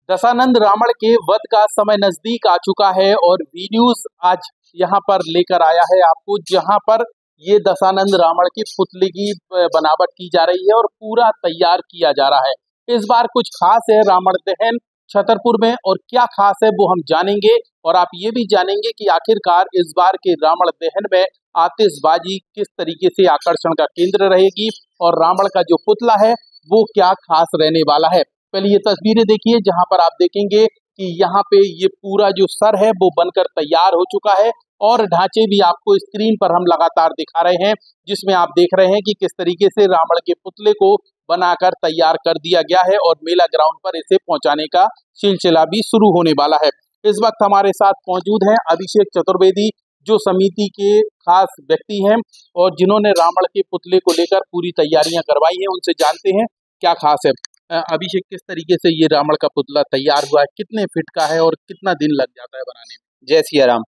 दशानंद रावण के वध का समय नजदीक आ चुका है और वी न्यूज आज यहाँ पर लेकर आया है आपको, जहाँ पर ये दशानंद रावण की पुतले की बनावट की जा रही है और पूरा तैयार किया जा रहा है। इस बार कुछ खास है रावण दहन छतरपुर में, और क्या खास है वो हम जानेंगे। और आप ये भी जानेंगे कि आखिरकार इस बार के रावण दहन में आतिशबाजी किस तरीके से आकर्षण का केंद्र रहेगी और रावण का जो पुतला है वो क्या खास रहने वाला है। पहले ये तस्वीरें देखिए, जहां पर आप देखेंगे कि यहाँ पे ये पूरा जो सर है वो बनकर तैयार हो चुका है और ढांचे भी आपको स्क्रीन पर हम लगातार दिखा रहे हैं, जिसमें आप देख रहे हैं कि किस तरीके से रावण के पुतले को बनाकर तैयार कर दिया गया है और मेला ग्राउंड पर इसे पहुंचाने का सिलसिला भी शुरू होने वाला है। इस वक्त हमारे साथ मौजूद हैं अभिषेक चतुर्वेदी, जो समिति के खास व्यक्ति हैं और जिन्होंने रावण के पुतले को लेकर पूरी तैयारियां करवाई हैं। उनसे जानते हैं क्या खास है। अभिषेक, किस तरीके से ये रावण का पुतला तैयार हुआ है, कितने फीट का है और कितना दिन लग जाता है बनाने में? जय सिया राम।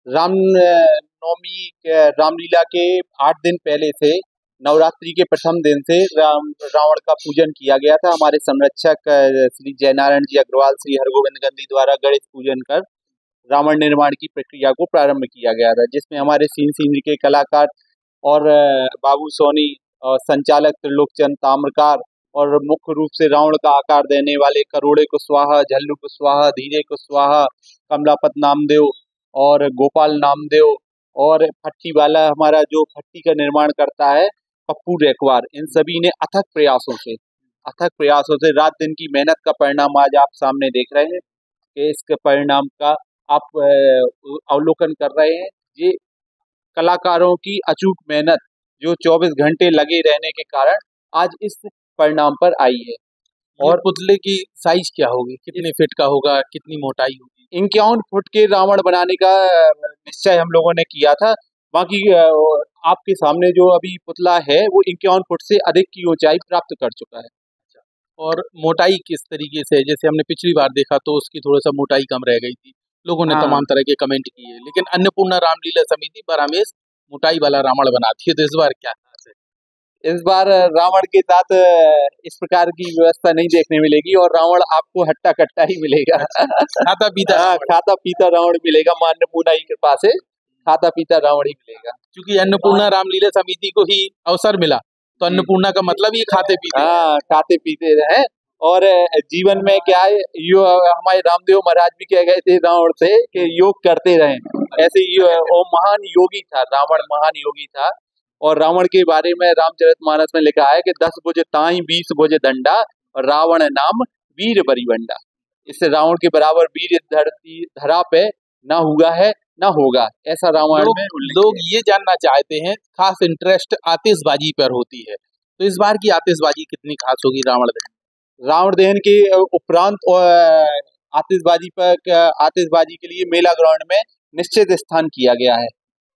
राम नवमी रामलीला के 8 दिन पहले से, नवरात्रि के प्रथम दिन से रावण का पूजन किया गया था। हमारे संरक्षक श्री जयनारायण जी अग्रवाल, श्री हरगोविंद गंदी द्वारा गणेश पूजन कर रावण निर्माण की प्रक्रिया को प्रारंभ किया गया था, जिसमें हमारे सीन के कलाकार और बाबू सोनी और संचालक त्रिलोकचंद ताम्रकार और मुख्य रूप से रावण का आकार देने वाले करोड़े कुशवाहा, झल्लू कुशवाहा, धीरे कुशवाहा, कमलापत नामदेव और गोपाल नामदेव और फट्टी वाला हमारा जो फट्टी का निर्माण करता है पप्पू रेकवार, इन सभी ने अथक प्रयासों से रात दिन की मेहनत का परिणाम आज आप सामने देख रहे हैं कि इसके परिणाम का आप अवलोकन कर रहे हैं। ये कलाकारों की अचूक मेहनत जो 24 घंटे लगे रहने के कारण आज इस परिणाम पर आई है। और पुतले की साइज क्या होगी, कितने फीट का होगा, कितनी मोटाई होगी? 51 फुट के रावण बनाने का निश्चय हम लोगों ने किया था। बाकी आपके सामने जो अभी पुतला है वो 51 फुट से अधिक की ऊंचाई प्राप्त कर चुका है। और मोटाई किस तरीके से? जैसे हमने पिछली बार देखा तो उसकी थोड़ा सा मोटाई कम रह गई थी, लोगों ने तमाम तरह के कमेंट किए, लेकिन अन्नपूर्णा रामलीला समिति पर हमेशा मोटाई वाला रावण बनाती है, तो इस बार क्या खास है? इस बार रावण के साथ इस प्रकार की व्यवस्था नहीं देखने मिलेगी और रावण आपको हट्टा कट्टा ही मिलेगा। खाता पीता रावण मिलेगा। मां अन्नपूर्णा की कृपा से खाता पीता रावण ही मिलेगा। क्योंकि अन्नपूर्णा रामलीला समिति को ही अवसर मिला, तो अन्नपूर्णा का मतलब ही खाते पीते रहे। और जीवन में क्या है, हमारे रामदेव महाराज भी कह गए थे रावण से कि योग करते रहे। ऐसे वो महान योगी था रावण, महान योगी था। और रावण के बारे में रामचरितमानस में लिखा है कि 10 भुज ताई 20 भुज दंडा, रावण नाम वीर बरिवंडा। इससे रावण के बराबर वीर धरती धरा पे ना हुआ है ना होगा, ऐसा रावण में लोग ये जानना चाहते हैं। खास इंटरेस्ट आतिशबाजी पर होती है, तो इस बार की आतिशबाजी कितनी खास होगी रावण दहन के उपरांत आतिशबाजी के लिए मेला ग्राउंड में निश्चित स्थान किया गया है।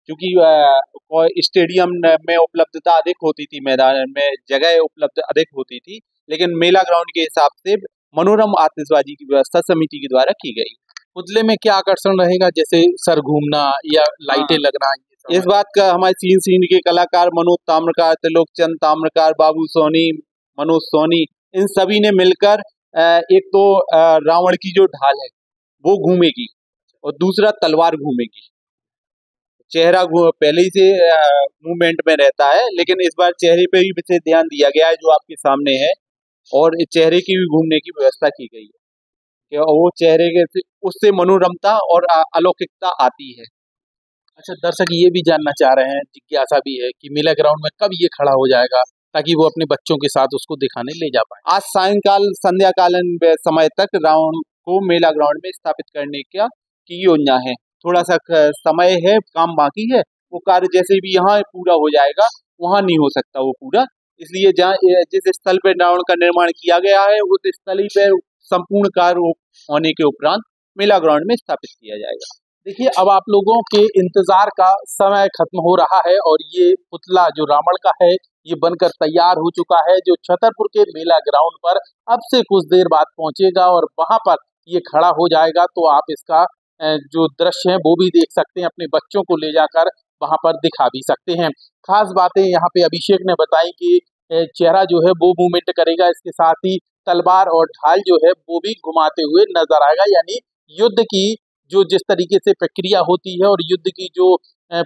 क्योंकि स्टेडियम में उपलब्धता अधिक होती थी, मैदान में जगह उपलब्ध अधिक होती थी, लेकिन मेला ग्राउंड के हिसाब से मनोरम आतिशबाजी की व्यवस्था समिति के द्वारा की गई। पुतले में क्या आकर्षण रहेगा, जैसे सर घूमना या लाइटें लगना? इस बात का हमारे सीन के कलाकार मनोज ताम्रकार, त्रिलोकचंद ताम्रकार, बाबू सोनी, मनोज सोनी, इन सभी ने मिलकर एक तो रावण की जो ढाल है वो घूमेगी और दूसरा तलवार घूमेगी। चेहरा पहले ही से मूवमेंट में रहता है, लेकिन इस बार चेहरे पे भी विशेष ध्यान दिया गया है जो आपके सामने है, और चेहरे की भी घूमने की व्यवस्था की गई है कि वो चेहरे के उससे मनोरमता और अलौकिकता आती है। अच्छा, दर्शक ये भी जानना चाह रहे हैं, जिज्ञासा भी है कि मेला ग्राउंड में कब ये खड़ा हो जाएगा ताकि वो अपने बच्चों के साथ उसको दिखाने ले जा पाए? आज सायंकाल संध्याकालीन समय तक रावण को मेला ग्राउंड में स्थापित करने की योजना है। थोड़ा सा समय है, काम बाकी है। वो कार्य जैसे भी यहाँ पूरा हो जाएगा, वहाँ नहीं हो सकता वो पूरा, इसलिए जहाँ जिस स्थल पे रावण का निर्माण किया गया है उस स्थल पे संपूर्ण कार्य होने के उपरांत मेला ग्राउंड में स्थापित किया जाएगा। देखिए, अब आप लोगों के इंतजार का समय खत्म हो रहा है और ये पुतला जो रावण का है ये बनकर तैयार हो चुका है, जो छतरपुर के मेला ग्राउंड पर अब से कुछ देर बाद पहुंचेगा और वहां पर ये खड़ा हो जाएगा। तो आप इसका जो दृश्य है वो भी देख सकते हैं, अपने बच्चों को ले जाकर वहां पर दिखा भी सकते हैं। खास बातें यहाँ पे अभिषेक ने बताई कि चेहरा जो है वो मूवमेंट करेगा, इसके साथ ही तलवार और ढाल जो है वो भी घुमाते हुए नजर आएगा। यानी युद्ध की जो जिस तरीके से प्रक्रिया होती है और युद्ध की जो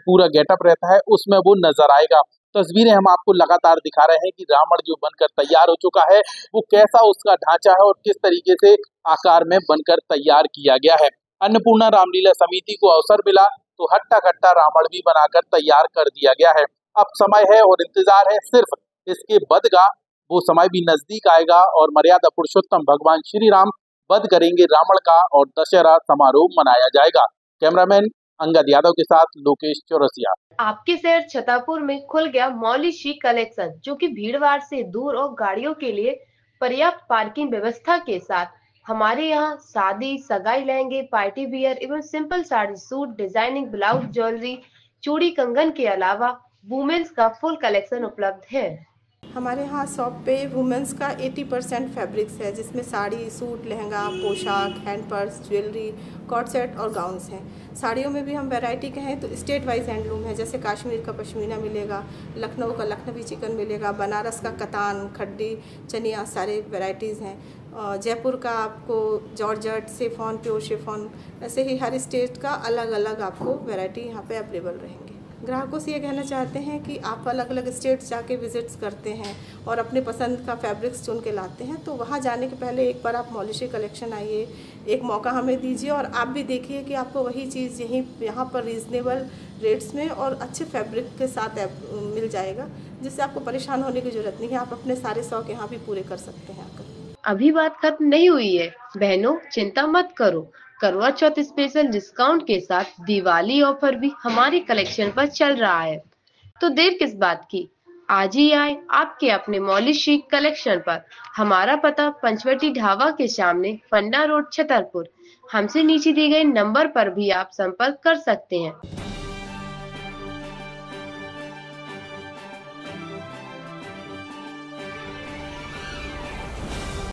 पूरा गेटअप रहता है उसमें वो नजर आएगा। तस्वीरें हम आपको लगातार दिखा रहे हैं कि रावण जो बनकर तैयार हो चुका है वो कैसा उसका ढांचा है और किस तरीके से आकार में बनकर तैयार किया गया है। अन्नपूर्णा रामलीला समिति को अवसर मिला तो हट्टा कट्टा रावण भी बनाकर तैयार कर दिया गया है। अब समय है और इंतजार है सिर्फ इसके वध का। वो समय भी नजदीक आएगा और मर्यादा पुरुषोत्तम भगवान श्री राम वध करेंगे रावण का और दशहरा समारोह मनाया जाएगा। कैमरामैन अंगद यादव के साथ लोकेश चौरसिया। आपके शहर छतरपुर में खुल गया मौली शी कलेक्शन, जो कि भीड़भाड़ से दूर और गाड़ियों के लिए पर्याप्त पार्किंग व्यवस्था के साथ। हमारे यहाँ शादी, सगाई लहंगे, पार्टी वियर एवं simple sari suit, designing blouse, jewellery, चूड़ी कंगन के अलावा वुमेन्स का फुल कलेक्शन उपलब्ध है। हमारे यहाँ शॉप पे वुमेंस का 80% फैब्रिक्स है, जिसमें साड़ी, सूट, लहंगा, पोशाक, hand purse, jewellery, coat set और गाउन्स हैं। साड़ियों में भी हम वैरायटी के हैं तो स्टेट वाइज हैंडलूम है, जैसे कश्मीर का पश्मीना मिलेगा, लखनऊ का लखनवी चिकन मिलेगा, बनारस का कतान, खड्डी, चनिया, सारे वैराइटीज़ हैं। जयपुर का आपको जॉर्जेट, शिफॉन, प्योर शिफॉन, ऐसे ही हर स्टेट का अलग अलग आपको वैरायटी यहाँ पे अवेलेबल रहेंगे। ग्राहकों से ये कहना चाहते हैं कि आप अलग अलग स्टेट्स जाके विजिट्स करते हैं और अपने पसंद का फैब्रिक्स चुन के लाते हैं, तो वहाँ जाने के पहले एक बार आप मौली शी कलेक्शन आइए, एक मौका हमें दीजिए और आप भी देखिए कि आपको वही चीज़ यहाँ पर रीज़नेबल रेट्स में और अच्छे फैब्रिक के साथ मिल जाएगा, जिससे आपको परेशान होने की ज़रूरत नहीं है। आप अपने सारे शौक यहाँ भी पूरे कर सकते हैं आकर। अभी बात खत्म नहीं हुई है बहनों, चिंता मत करो। करवा चौथ स्पेशल डिस्काउंट के साथ दिवाली ऑफर भी हमारे कलेक्शन पर चल रहा है, तो देर किस बात की, आज ही आए आपके अपने मौली शी कलेक्शन पर। हमारा पता पंचवटी ढाबा के सामने, फंडा रोड, छतरपुर। हमसे नीचे दी गई नंबर पर भी आप संपर्क कर सकते हैं।